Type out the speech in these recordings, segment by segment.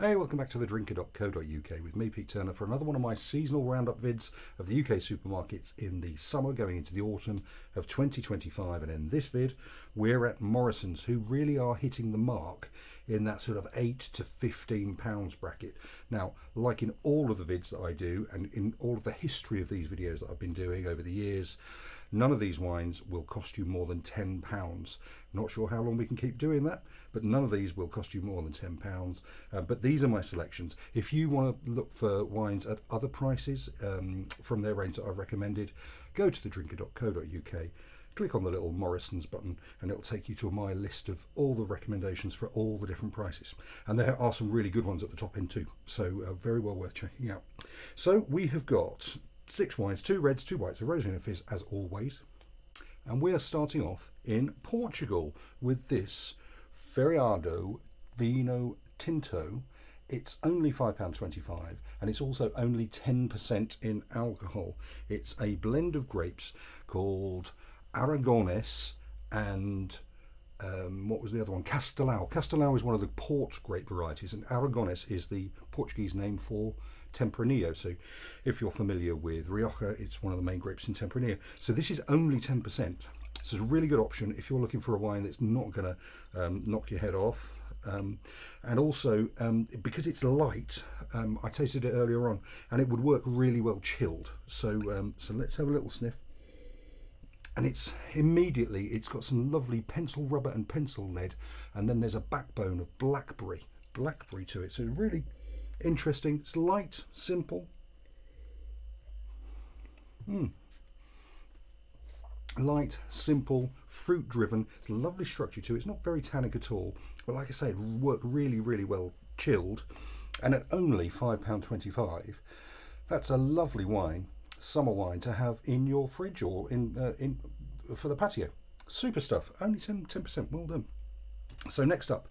Hey, welcome back to thedrinker.co.uk with me, Pete Turner, for another one of my seasonal roundup vids of the UK supermarkets in the summer going into the autumn of 2025. And in this vid, we're at Morrisons, who really are hitting the mark in that sort of £8 to £15 bracket. Now, like in all of the vids that I do, and in all of the history of these videos that I've been doing over the years, none of these wines will cost you more than £10. Not sure how long we can keep doing that, but none of these will cost you more than £10. But these are my selections. If you want to look for wines at other prices from their range that I've recommended, go to thedrinker.co.uk, click on the little Morrisons button, and it'll take you to my list of all the recommendations for all the different prices. And there are some really good ones at the top end too, so very well worth checking out. So we have got 6 wines, 2 reds, 2 whites, a rosé and a fizz as always. And we are starting off in Portugal with this Feriado Vinho Tinto. It's only £5.25 and it's also only 10% in alcohol. It's a blend of grapes called Aragonés and what was the other one? Castillo. Castillo is one of the port grape varieties, and Aragonés is the Portuguese name for Tempranillo. So if you're familiar with Rioja, it's one of the main grapes in Tempranillo. So this is only 10%. So it's a really good option if you're looking for a wine that's not going to knock your head off. And also because it's light, I tasted it earlier on and it would work really well chilled. So let's have a little sniff. And it's got some lovely pencil rubber and pencil lead, and then there's a backbone of blackberry to it. So really interesting. It's light, simple. Light, simple, fruit driven. It's a lovely structure to it. It's not very tannic at all, but like I say, it worked really, really well chilled. And at only £5.25, that's a lovely wine, summer wine to have in your fridge or in for the patio. Super stuff. Only 10%. Well done. So next up,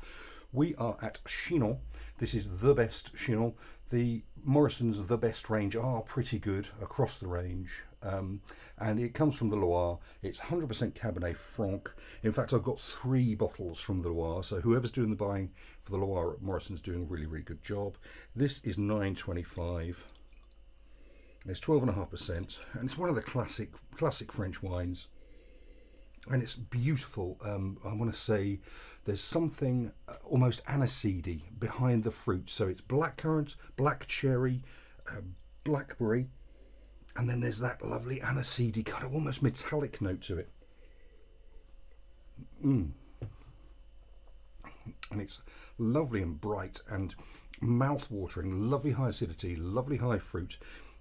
we are at Chinon. This is the best Chinon. The Morrisons, the best range, are pretty good across the range, and it comes from the Loire. It's 100% Cabernet Franc. In fact, I've got 3 bottles from the Loire, so whoever's doing the buying for the Loire at Morrison's doing a really, really good job. This is £9.25. It's 12.5%, and it's one of the classic French wines, and it's beautiful. I want to say there's something almost aniseedy behind the fruit. So it's blackcurrant, black cherry, blackberry, and then there's that lovely aniseedy kind of almost metallic note to it. And it's lovely and bright and mouth-watering, lovely high acidity, lovely high fruit.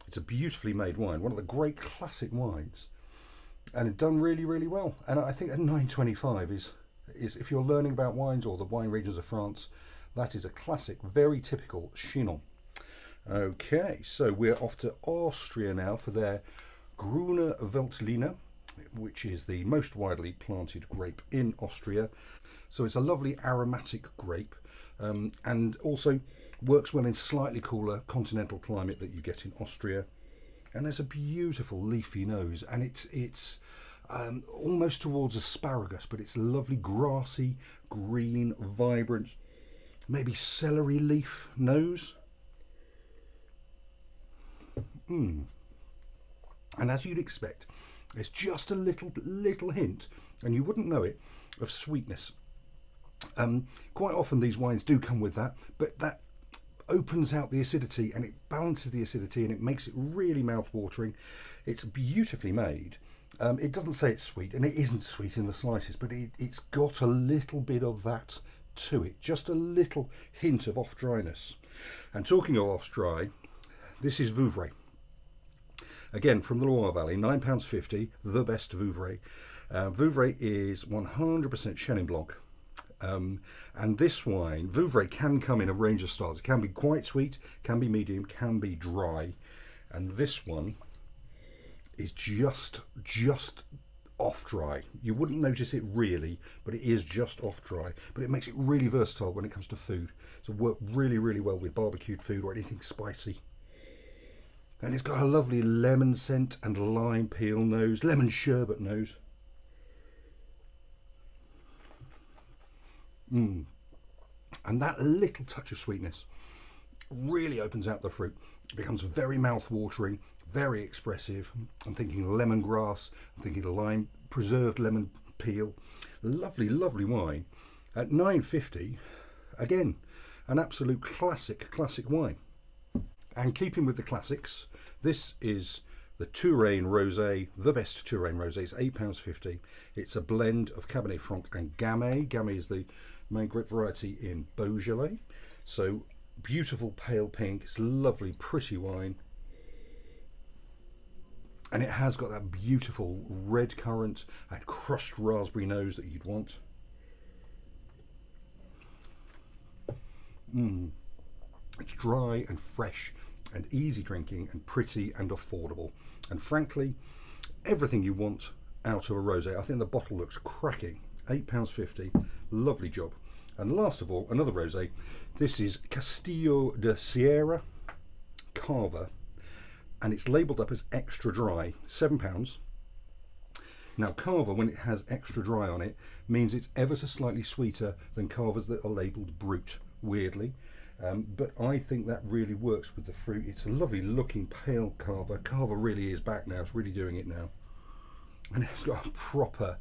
It's a beautifully made wine, one of the great classic wines, and it's done really, really well. And I think at £9.25 is if you're learning about wines or the wine regions of France, that is a classic, very typical Chinon. Okay, so we're off to Austria now for their Gruner Veltliner, which is the most widely planted grape in Austria. So it's a lovely aromatic grape, and also works well in slightly cooler continental climate that you get in Austria. And there's a beautiful leafy nose, and it's almost towards asparagus, but it's lovely grassy, green, vibrant, maybe celery leaf nose. And as you'd expect, there's just a little hint, and you wouldn't know it, of sweetness. Quite often these wines do come with that, but that opens out the acidity and it balances the acidity and it makes it really mouth-watering. It's beautifully made. It doesn't say it's sweet, and it isn't sweet in the slightest, but it's got a little bit of that to it, just a little hint of off dryness. And talking of off dry, this is Vouvray. Again, from the Loire Valley, £9.50, the best Vouvray. Vouvray is 100% Chenin Blanc. And this wine, Vouvray, can come in a range of styles. It can be quite sweet, can be medium, can be dry. And this one is just off dry. You wouldn't notice it really, but it is just off dry. But it makes it really versatile when it comes to food. So it works really, really well with barbecued food or anything spicy. And it's got a lovely lemon scent and lime peel nose, lemon sherbet nose. And that little touch of sweetness. Really opens out the fruit. It becomes very mouth-watering, very expressive. I'm thinking lemongrass, I'm thinking lime, preserved lemon peel. Lovely, lovely wine. At £9.50, again, an absolute classic wine. And keeping with the classics, this is the Touraine Rosé, the best Touraine Rosé. It's £8.50. It's a blend of Cabernet Franc and Gamay. Gamay is the main grape variety in Beaujolais. So beautiful pale pink. It's lovely, pretty wine. And it has got that beautiful red currant and crushed raspberry nose that you'd want. It's dry and fresh and easy drinking and pretty and affordable. And frankly, everything you want out of a rosé. I think the bottle looks cracking. £8.50, lovely job. And last of all, another rosé. This is Castillo de Sierra Cava, and it's labelled up as extra dry, £7. Now Cava, when it has extra dry on it, means it's ever so slightly sweeter than Cavas that are labelled brut, weirdly. But I think that really works with the fruit. It's a lovely looking pale Cava. Cava really is back now, it's really doing it now. And it's got a proper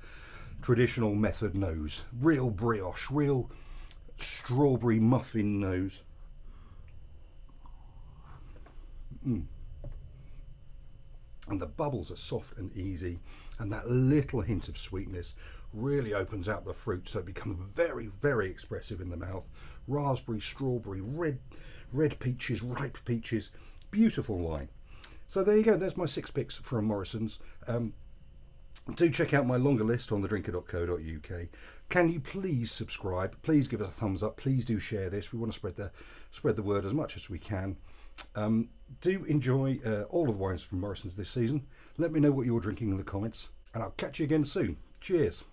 traditional method nose, real brioche, real strawberry muffin nose. And the bubbles are soft and easy, and that little hint of sweetness really opens out the fruit, so it becomes very, very expressive in the mouth. Raspberry, strawberry, red peaches, ripe peaches, beautiful wine. So there you go, there's my 6 picks from Morrisons. Do check out my longer list on thedrinker.co.uk. Can you please subscribe? Please give us a thumbs up. Please do share this. We want to spread the word as much as we can. Do enjoy all of the wines from Morrisons this season. Let me know what you're drinking in the comments, and I'll catch you again soon. Cheers.